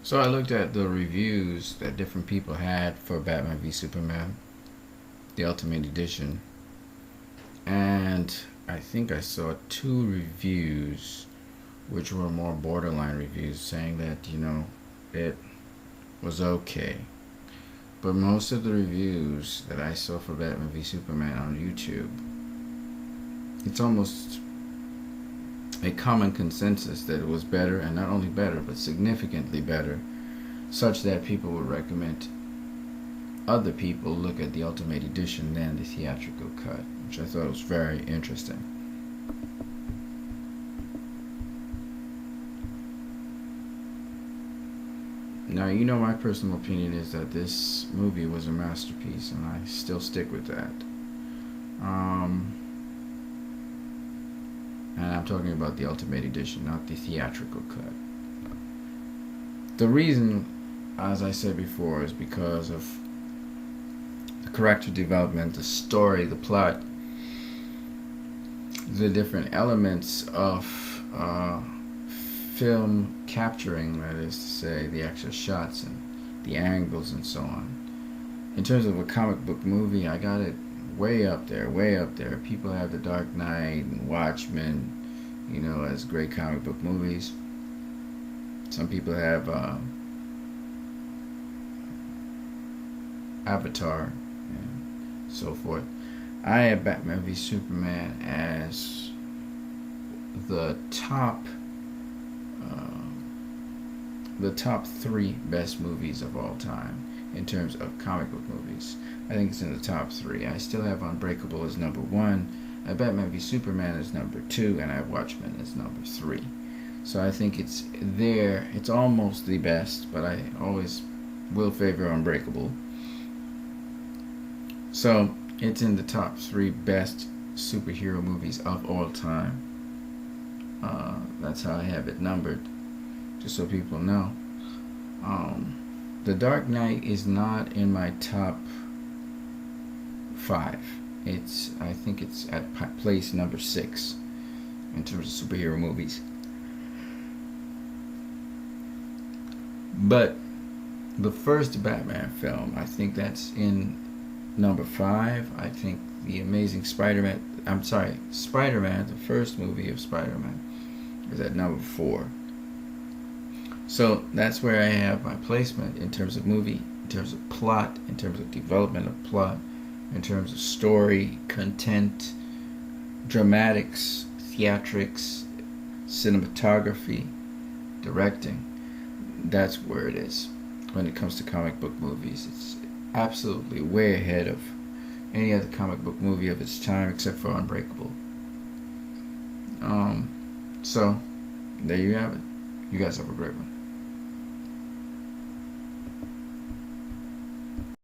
So I looked at the reviews that different people had for Batman v Superman, the Ultimate Edition, and I think I saw two reviews which were more borderline reviews saying that, it was okay. But most of the reviews that I saw for Batman v Superman on YouTube, it's almost a common consensus that it was better, and not only better, but significantly better, such that people would recommend other people look at the Ultimate Edition than the theatrical cut, which I thought was very interesting. Now, my personal opinion is that this movie was a masterpiece, and I still stick with that. And I'm talking about the Ultimate Edition, not the theatrical cut. The reason, as I said before, is because of the character development, the story, the plot, the different elements of film capturing, that is to say, the actual shots and the angles and so on. In terms of a comic book movie, I got it way up there, way up there. People have The Dark Knight and Watchmen, as great comic book movies. Some people have Avatar and so forth. I have Batman v Superman as the top three best movies of all time in terms of comic book movies. I think it's in the top three. I still have Unbreakable as number one. I have Batman v Superman as number two, and I have Watchmen as number three. So I think it's there. It's almost the best, but I always will favor Unbreakable. So it's in the top three best superhero movies of all time. That's how I have it numbered, just so people know. The Dark Knight is not in my top five. I think it's at place number 6 in terms of superhero movies. But the first Batman film, I think that's in number 5. I think the Amazing Spider-Man, Spider-Man, the first movie of Spider-Man, is at number 4. So that's where I have my placement in terms of movie, in terms of plot, in terms of development of plot, in terms of story, content, dramatics, theatrics, cinematography, directing. That's where it is when it comes to comic book movies. It's absolutely way ahead of any other comic book movie of its time except for Unbreakable. So there you have it. You guys have a great one.